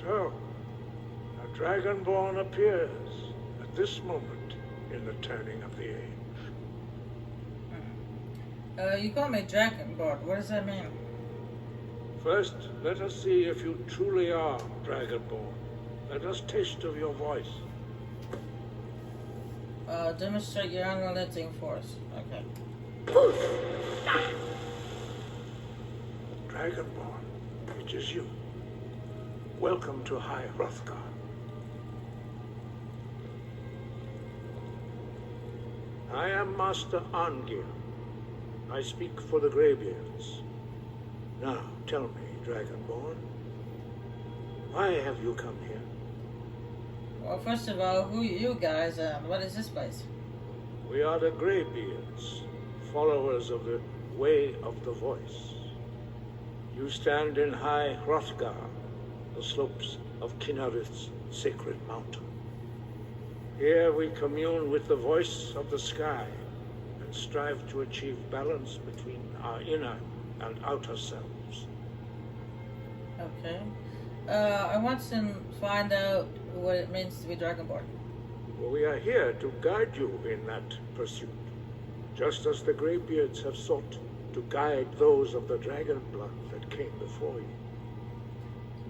So, a Dragonborn appears at this moment in the turning of the age. You call me Dragonborn. What does that mean? First, let us see if you truly are Dragonborn. Let us taste of your voice. Demonstrate your unrelenting force. Okay. Dragonborn, it is you. Welcome to High Hrothgar. I am Master Arngir. I speak for the Greybeards. Now, tell me, Dragonborn, why have you come here? Well, first of all, who are you guys and what is this place? We are the Greybeards, followers of the Way of the Voice. You stand in High Hrothgar, the slopes of Kinnarith's sacred mountain. Here we commune with the voice of the sky and strive to achieve balance between our inner and outer selves. Okay. I want to find out what it means to be Dragonborn. We are here to guide you in that pursuit, just as the Greybeards have sought to guide those of the dragon blood that came before you.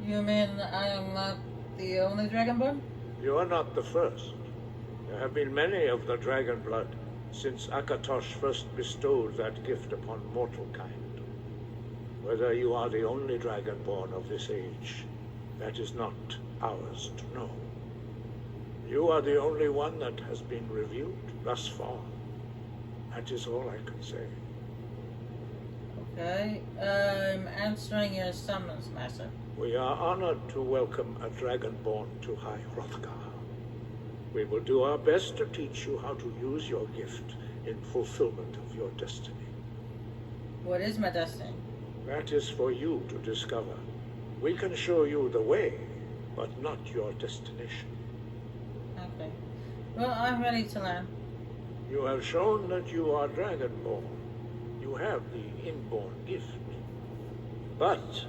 You mean I am not the only Dragonborn? You are not the first. There have been many of the dragon blood since Akatosh first bestowed that gift upon mortal kind. Whether you are the only Dragonborn of this age, that is not ours to know. You are the only one that has been revealed thus far. That is all I can say. Okay. I'm answering your summons, Master. We are honored to welcome a Dragonborn to High Hrothgar. We will do our best to teach you how to use your gift in fulfillment of your destiny. What is my destiny? That is for you to discover. We can show you the way, but not your destination. Okay. Well, I'm ready to learn. You have shown that you are Dragonborn. You have the inborn gift. But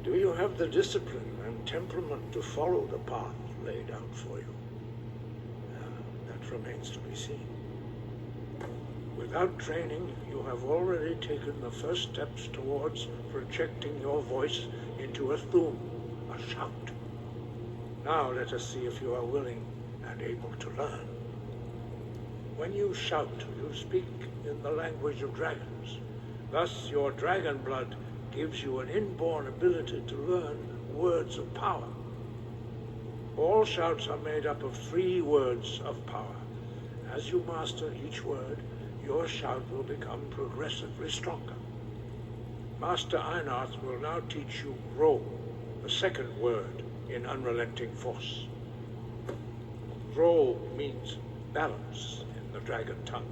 do you have the discipline and temperament to follow the path laid out for you? That remains to be seen. Without training, you have already taken the first steps towards projecting your voice into a thum, a shout. Now let us see if you are willing and able to learn. When you shout, you speak in the language of dragons. Thus, your dragon blood gives you an inborn ability to learn words of power. All shouts are made up of 3 words of power. As you master each word, your shout will become progressively stronger. Master Einarth will now teach you Ro, the second word in unrelenting force. Ro means balance in the dragon tongue.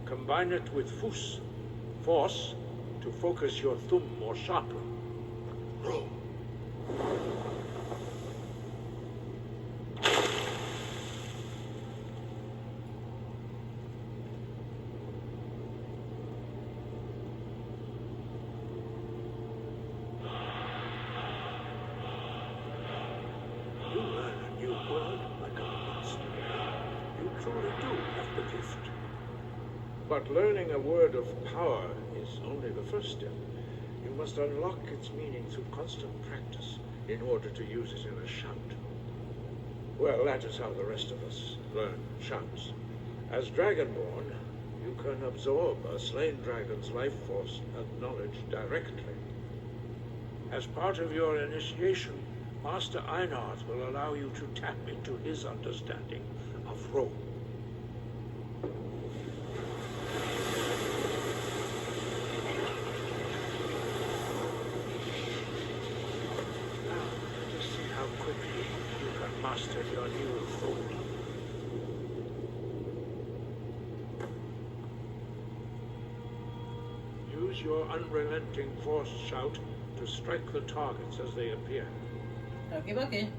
Combine it with Fus, force, to focus your thumb more sharply. Ro. But learning a word of power is only the first step. You must unlock its meaning through constant practice in order to use it in a shout. Well, that is how the rest of us learn shouts. As Dragonborn, you can absorb a slain dragon's life force and knowledge directly. As part of your initiation, Master Einarth will allow you to tap into his understanding of Ro. Master your new food. Use your unrelenting force shout to strike the targets as they appear. Okay.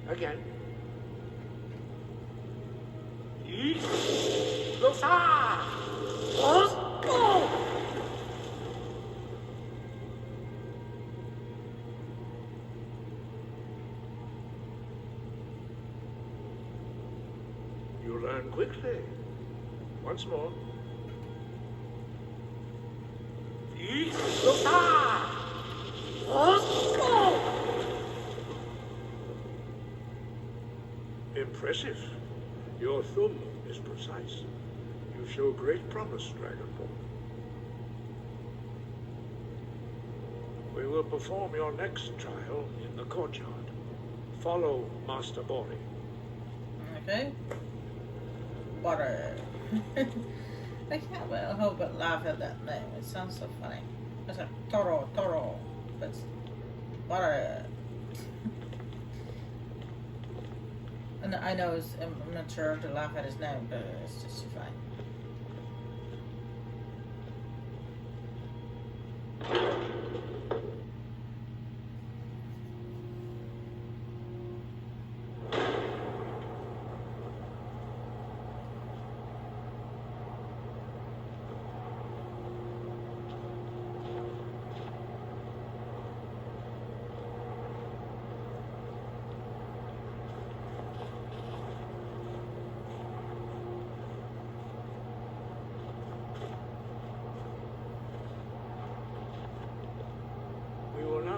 Again. Lufa! You learn quickly. Once more. Impressive. Your thumb is precise. You show great promise, Dragonborn. We will perform your next trial in the courtyard. Follow Master Bori. Okay. Butter. I can't help but laugh at that name. It sounds so funny. It's like Toro, but it's butter. And I know I'm not sure to laugh at his name, but it's just fine.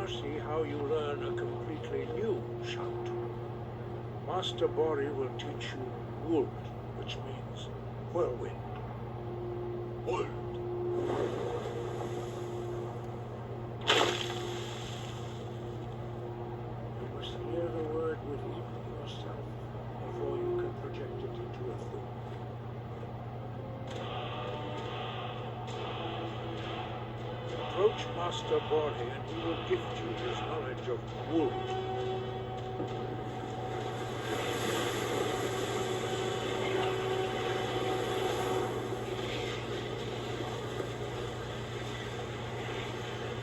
See how you learn a completely new shout. Master Bori will teach you Wold, which means whirlwind. Wold. You must hear the word within yourself before you can project it into a thought. Approach Master Bori and he will gift you his knowledge of wood.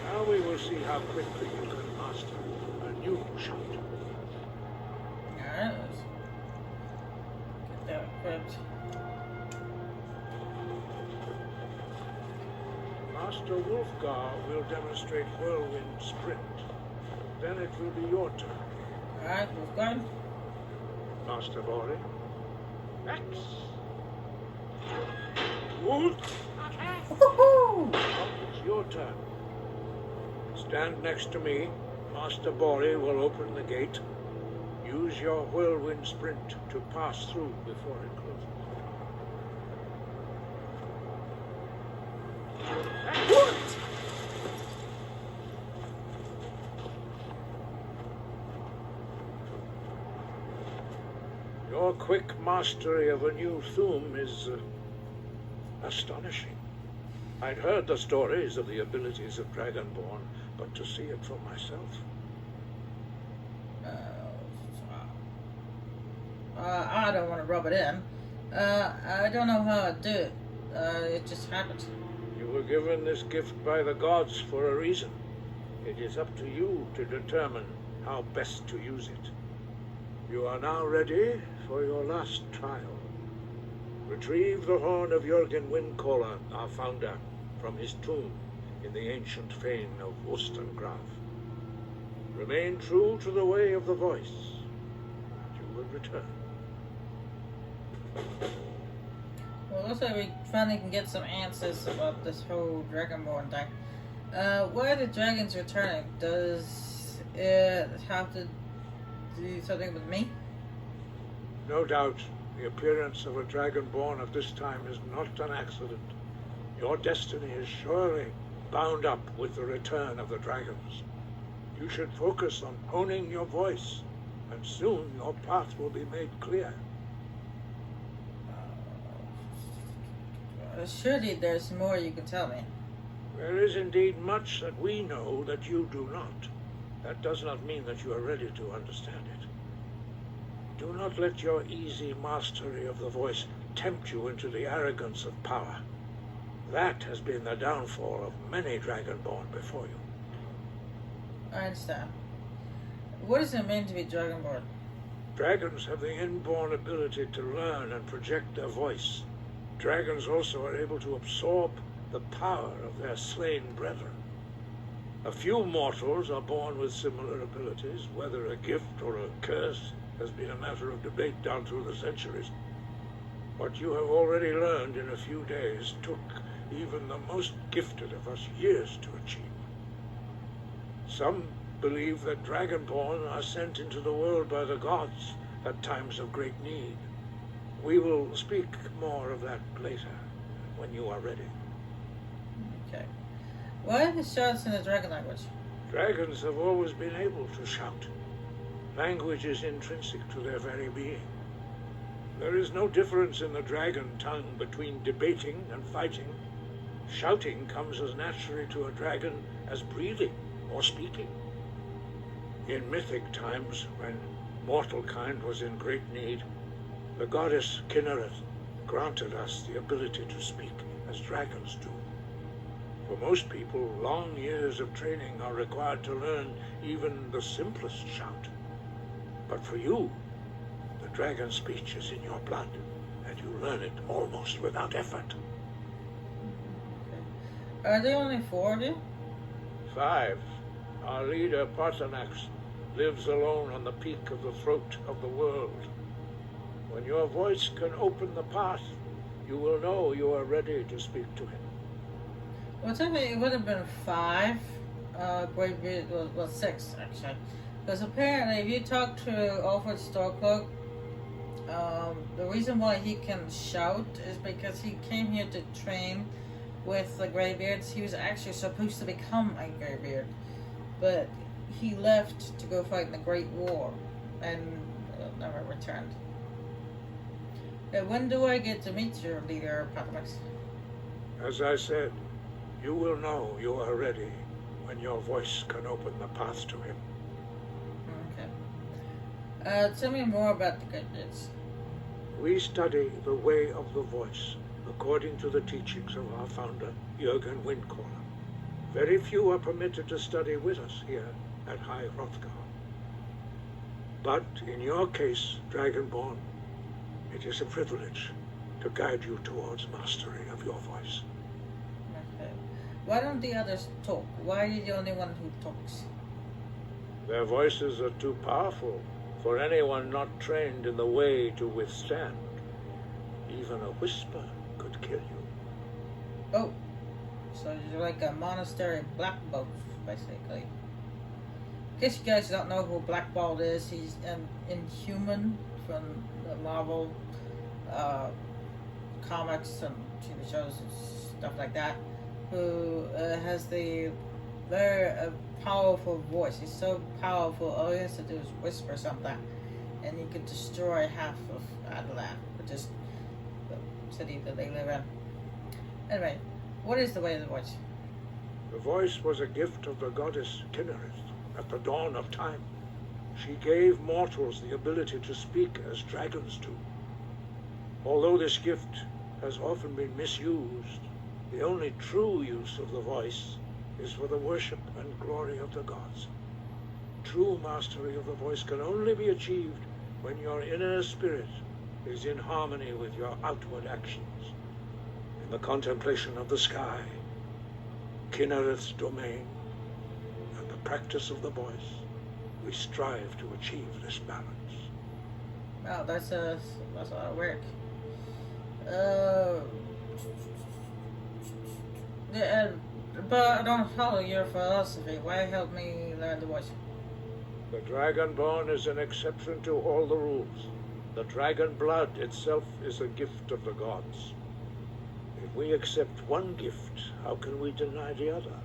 Now we will see how quickly you can master a new shout. Alright, let's get that equipped. Master Wolfgar will demonstrate whirlwind sprint. Then it will be your turn. Alright, Wolfgar. Master Bori. X. Wolf. Woohoo! It's your turn. Stand next to me. Master Bori will open the gate. Use your whirlwind sprint to pass through before it closes. Your quick mastery of a new Thum is astonishing. I'd heard the stories of the abilities of Dragonborn, but to see it for myself. I don't want to rub it in. I don't know how to do it. It just happened. You were given this gift by the gods for a reason. It is up to you to determine how best to use it. You are now ready for your last trial. Retrieve the horn of Jürgen Windcaller, our founder, from his tomb in the ancient fane of Ostengraf. Remain true to the way of the voice. You will return. Well, looks like we finally can get some answers about this whole Dragonborn thing. Why are the dragons returning? Does it have to do something with me? No doubt, the appearance of a Dragonborn at this time is not an accident. Your destiny is surely bound up with the return of the dragons. You should focus on honing your voice, and soon your path will be made clear. Surely there's more you can tell me. There is indeed much that we know that you do not. That does not mean that you are ready to understand it. Do not let your easy mastery of the voice tempt you into the arrogance of power. That has been the downfall of many Dragonborn before you. I understand. What does it mean to be Dragonborn? Dragons have the inborn ability to learn and project their voice. Dragons also are able to absorb the power of their slain brethren. A few mortals are born with similar abilities. Whether a gift or a curse has been a matter of debate down through the centuries. What you have already learned in a few days took even the most gifted of us years to achieve. Some believe that Dragonborn are sent into the world by the gods at times of great need. We will speak more of that later, when you are ready. Okay. Why are the shouts in the dragon language? Dragons have always been able to shout. Language is intrinsic to their very being. There is no difference in the dragon tongue between debating and fighting. Shouting comes as naturally to a dragon as breathing or speaking. In mythic times, when mortal kind was in great need, the goddess Kinnereth granted us the ability to speak as dragons do. For most people, long years of training are required to learn even the simplest shout. But for you, the dragon speech is in your blood, and you learn it almost without effort. Are there only 4 of you? 5. Our leader, Parthenax, lives alone on the peak of the throat of the world. When your voice can open the path, you will know you are ready to speak to him. Well, technically it would have been 5. Greybeard, well, 6 actually. Because apparently if you talk to Alfred Storcloak, the reason why he can shout is because he came here to train with the Greybeards. He was actually supposed to become a Greybeard, but he left to go fight in the Great War and never returned. When do I get to meet your leader, Patamax? As I said, you will know you are ready when your voice can open the path to him. Okay. Tell me more about the Greybeards. We study the way of the voice according to the teachings of our founder, Jürgen Windcaller. Very few are permitted to study with us here at High Hrothgar. But in your case, Dragonborn, it is a privilege to guide you towards mastery of your voice. Okay. Why don't the others talk? Why are you the only one who talks? Their voices are too powerful for anyone not trained in the way to withstand. Even a whisper could kill you. Oh, so you're like a monastery Black Bolt, basically. In case you guys don't know who Black Bolt is, he's an Inhuman from the Marvel comics and TV shows and stuff like that, who has the very powerful voice. He's so powerful, all he has to do is whisper something, and he could destroy half of Adelan, which is the city that they live in. Anyway, what is the way of the voice? The voice was a gift of the goddess Kinnereth at the dawn of time. She gave mortals the ability to speak as dragons do. Although this gift has often been misused, the only true use of the voice is for the worship and glory of the gods. True mastery of the voice can only be achieved when your inner spirit is in harmony with your outward actions. In the contemplation of the sky, Kinnereth's domain, and the practice of the voice, we strive to achieve this balance. Wow, that's a lot of work. But I don't follow your philosophy. Why help me learn the voice? The Dragonborn is an exception to all the rules. The dragon blood itself is a gift of the gods. If we accept one gift, how can we deny the other?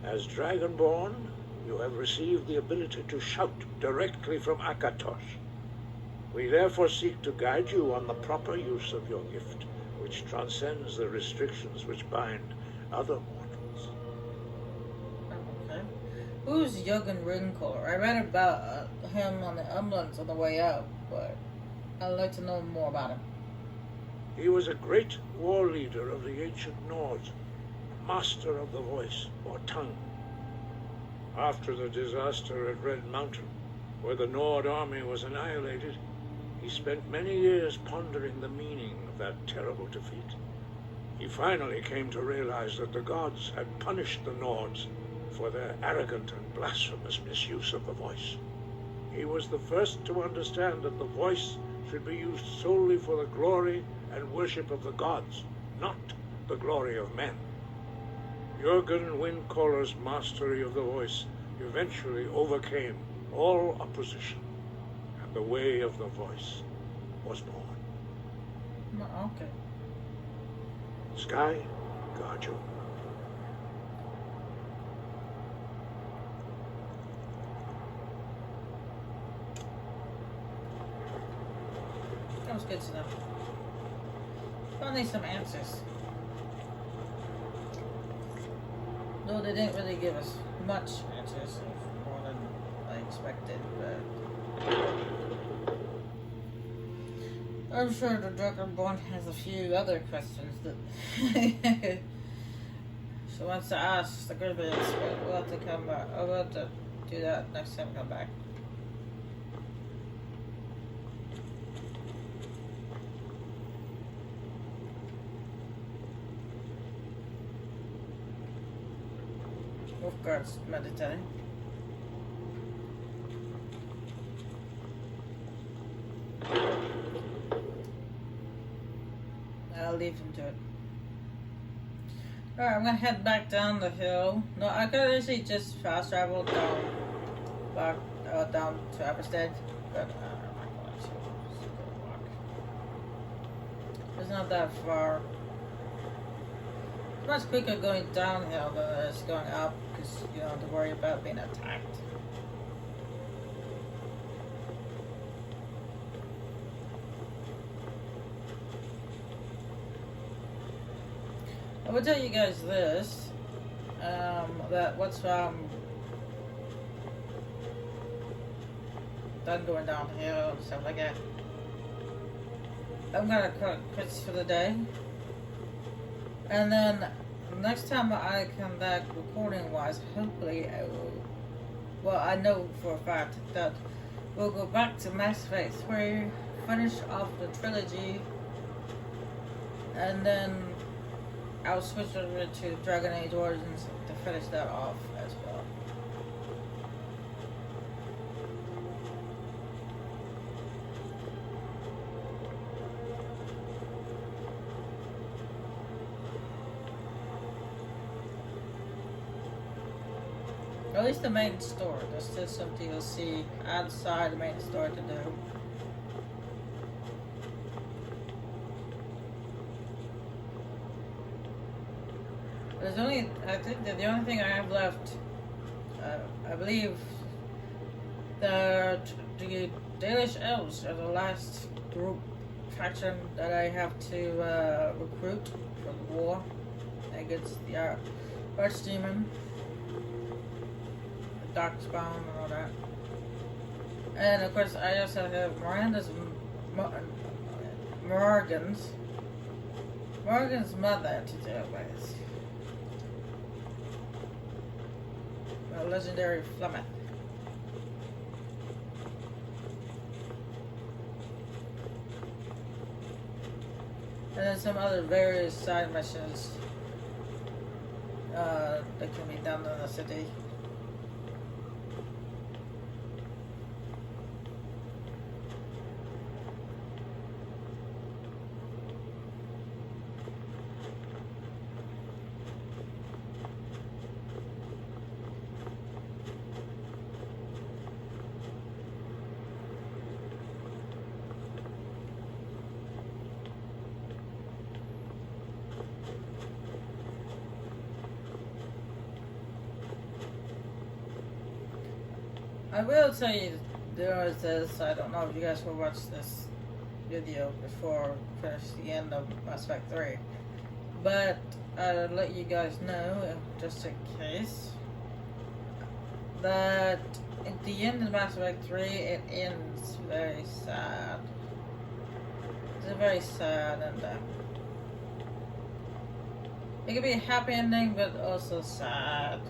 As Dragonborn, you have received the ability to shout directly from Akatosh. We therefore seek to guide you on the proper use of your gift, which transcends the restrictions which bind other mortals. Okay. Who's Jürgen Windcaller? I read about him on the Umlands on the way out, but I'd like to know more about him. He was a great war leader of the ancient Nords, master of the voice, or tongue. After the disaster at Red Mountain, where the Nord army was annihilated, he spent many years pondering the meaning of that terrible defeat. He finally came to realize that the gods had punished the Nords for their arrogant and blasphemous misuse of the voice. He was the first to understand that the voice should be used solely for the glory and worship of the gods, not the glory of men. Jürgen Windcaller's mastery of the voice eventually overcame all opposition, and the way of the voice was born. Okay. Sky, guard you. That was good to know. Finally, some answers. Though they didn't really give us much answers, more than I expected, but I'm sure the Dragonborn has a few other questions that she wants to ask the Griffins, but we'll have to come back. I'll have to do that next time I come back. Wolfguard's meditating. I'll leave him to it. Alright, I'm gonna head back down the hill. No, I could actually just fast travel down back down to Aberstead, but I'm not going to. Just go walk. It's not that far. It's much quicker going downhill than it's going up, because you don't have to worry about being attacked. I will tell you guys this, that what's done going downhill and stuff like that. I'm gonna cut quits for the day. And then next time I come back recording wise, hopefully I will, well, I know for a fact that we'll go back to Mass Effect 3, finish off the trilogy, and then I'll switch over to Dragon Age Origins to finish that off as well. At least the main story. There's still some DLC outside the main story to do. There's only, I think that the only thing I have left, I believe, the Dalish Elves are the last group faction that I have to recruit for the war against the Archdemon. Darkspawn and all that. And of course I also have Miranda's Morgan's mother to deal with. A legendary Flemeth. And then some other various side missions that can be done in the city. I will tell you, there is this, I don't know if you guys will watch this video before we finish the end of Mass Effect 3, but I'll let you guys know, just in case, that at the end of Mass Effect 3, it ends very sad. It's a very sad ending. It could be a happy ending, but also sad.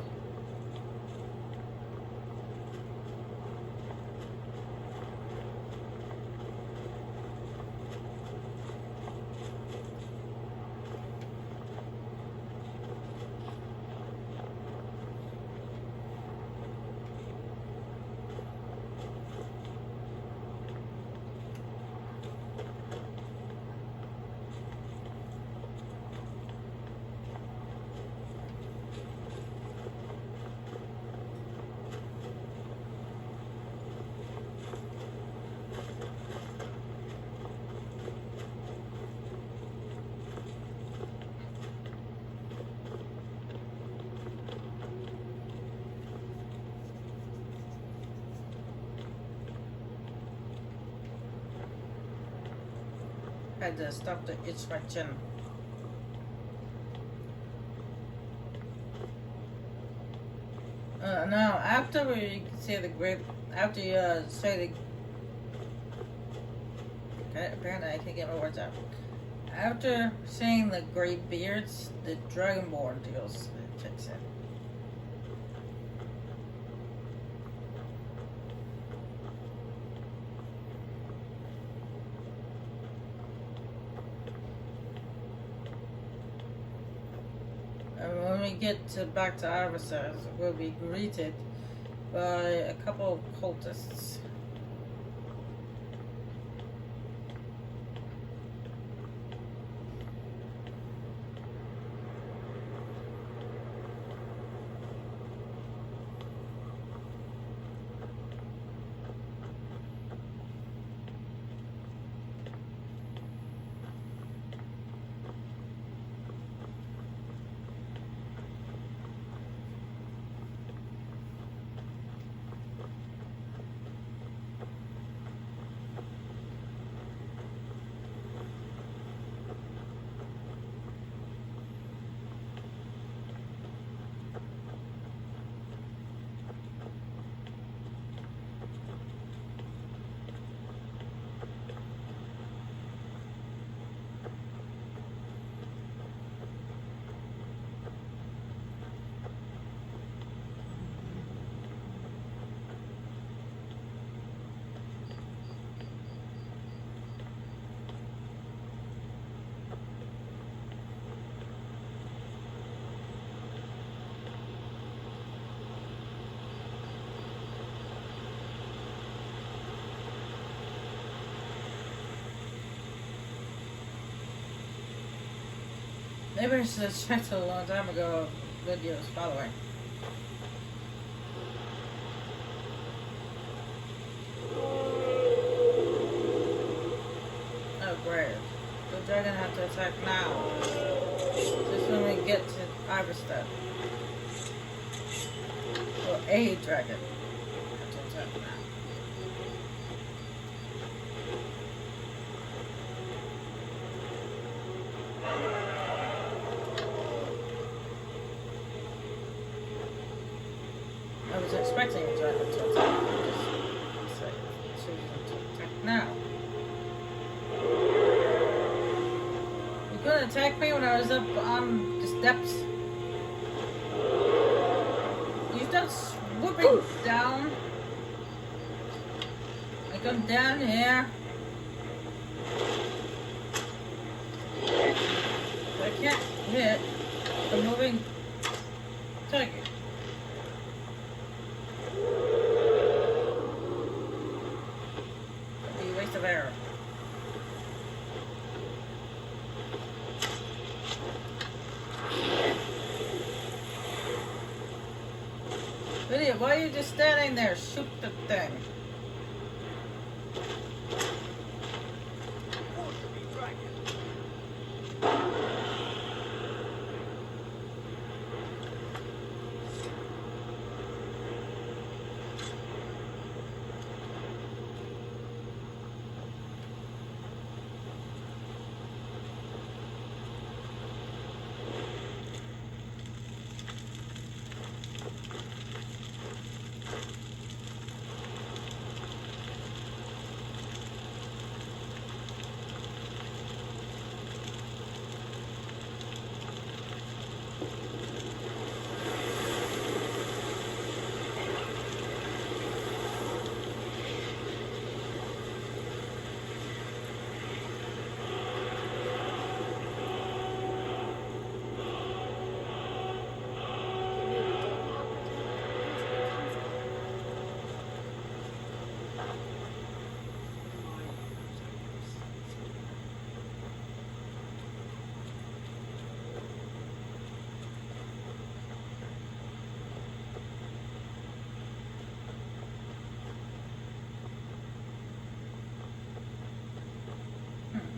Had to stop to itch my chin. Now, after we say the great, after you say the, okay, apparently I can't get my words out. After saying the great beards, the Dragonborn deals kicks in. When we get back to Arvisas, we'll be greeted by a couple of cultists. Maybe I should have checked a long time ago videos following. Oh great. The dragon has to attack now. Just when we get to Iverstead. Or a dragon has to attack now. I was expecting a dragon to attack. Just choosing to attack now. You couldn't attack me when I was up on the steps. You start swooping down. I come down here. I can't hit the moving target. Of arrow. Idiot, why are you just standing there? Shoot the thing.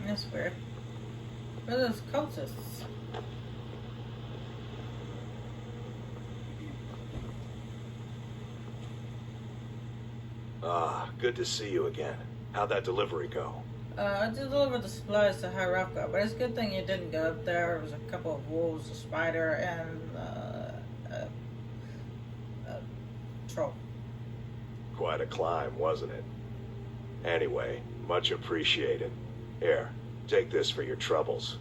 That's weird. What are those cultists? Ah, good to see you again. How'd that delivery go? I delivered the supplies to Hierarcha, but it's a good thing you didn't go up there. There was a couple of wolves, a spider, and a troll. Quite a climb, wasn't it? Anyway, much appreciated. Here, take this for your troubles.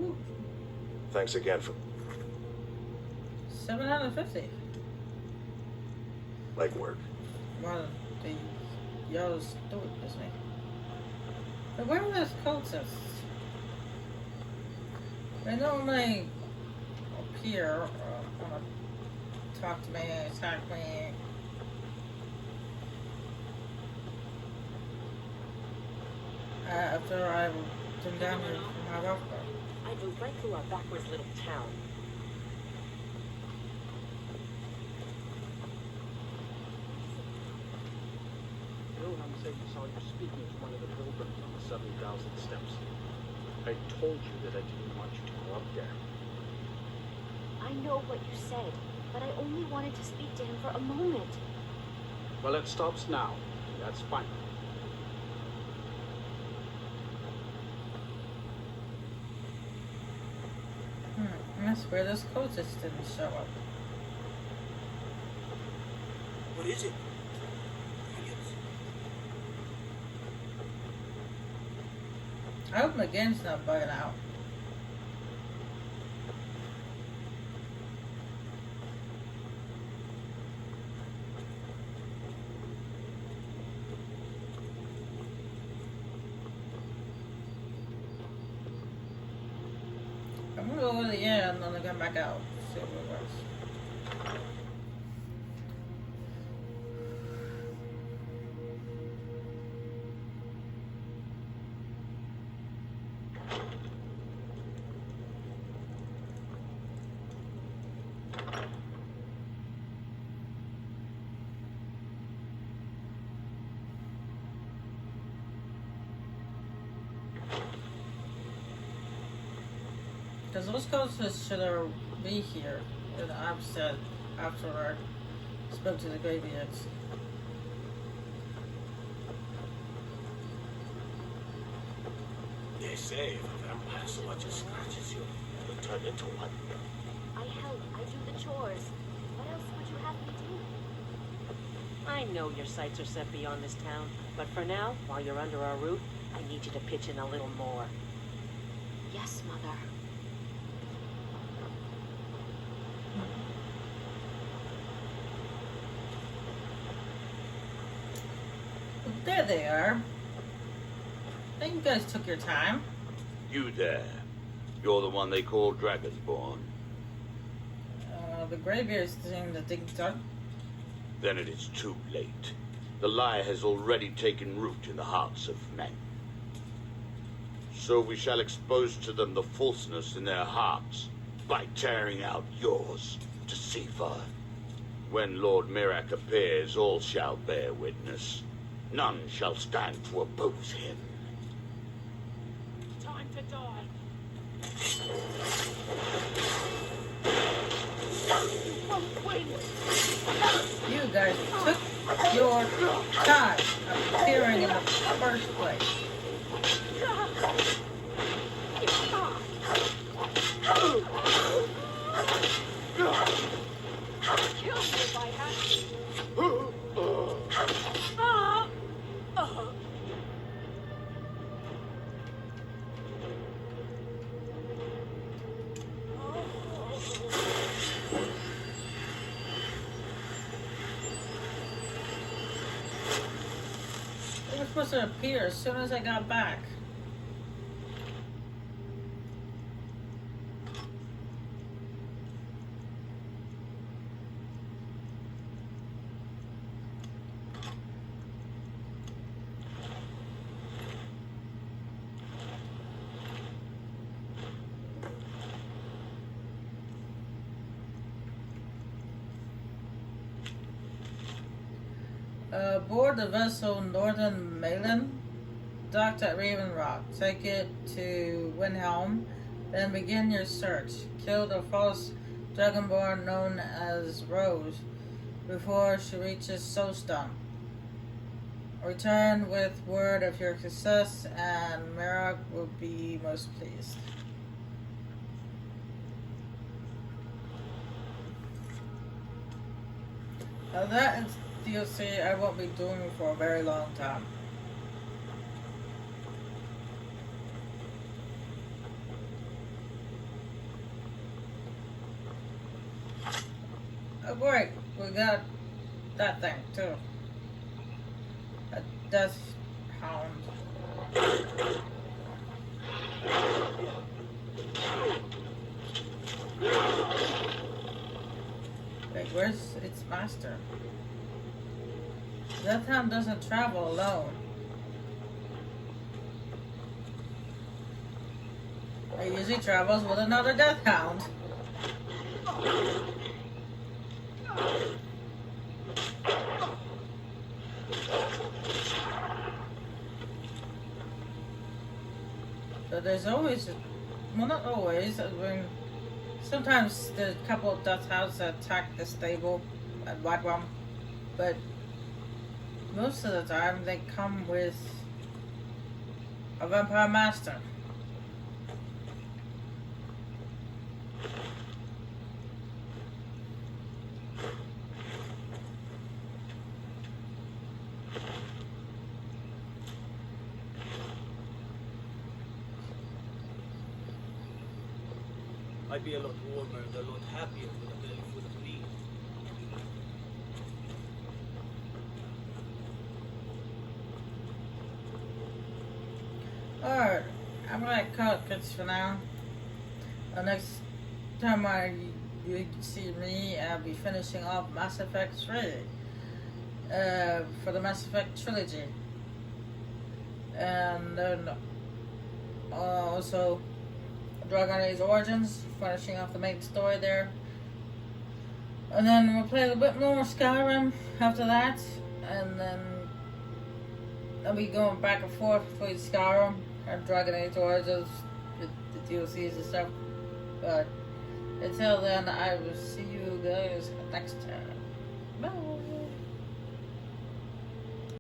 Ooh, Thanks again for... 750. legwork. Well, the Yo's do it, isn't he? But where are those cultists? They normally appear or want to talk to me, attack me. After I've been down here for my rough car. I drove right through our backwards little town. Wilhelm said you saw you speaking to one of the pilgrims on the 7,000 steps. I told you that I didn't want you to go up there. I know what you said, but I only wanted to speak to him for a moment. Well, it stops now. That's fine. That's where those cultists didn't show up. What is it? I hope McGinn's not bugging out. I'm gonna go over the end and then come back out. See if it works. Because those cultists should be here, and I've said after I spoke to the graveyards. They say if a vampire so much as scratches you, you'll turn into one. I help, I do the chores. What else would you have me do? I know your sights are set beyond this town, but for now, while you're under our roof, I need you to pitch in a little more. Yes, Mother. There they are. I think you guys took your time. You there. You're the one they call Dragonborn. The graveyards seem to think so. Then it is too late. The lie has already taken root in the hearts of men. So we shall expose to them the falseness in their hearts by tearing out yours, deceiver. When Lord Mirak appears, all shall bear witness. None shall stand to oppose him. Time to die! You won't win! You guys took your time appearing in the first place. Kill me if I have to. They were supposed to appear as soon as I got back. Board the vessel Northern Malin, docked at Raven Rock. Take it to Windhelm, then begin your search. Kill the false dragonborn known as Rose before she reaches Soulstone. Return with word of your success, and Merak will be most pleased. Now that is DLC I won't be doing for a very long time. Oh great, we got that thing too. A death hound. Wait, where's its master? Death hound doesn't travel alone. It usually travels with another death hound. So there's always, well not always, I mean, sometimes there's a couple of death hounds that attack the stable and wipe them, but most of the time they come with a vampire master. I'd be a lot warmer and a lot happier with a belly full of meat. Alright, I'm gonna cut it for now. Next time you see me, I'll be finishing off Mass Effect 3 for the Mass Effect trilogy. And then also Dragon Age Origins, finishing off the main story there. And then we'll play a little bit more Skyrim after that. And then I'll be going back and forth between Skyrim and Dragon Age Origins, the DLCs and stuff. But until then, I will see you guys next time. Bye!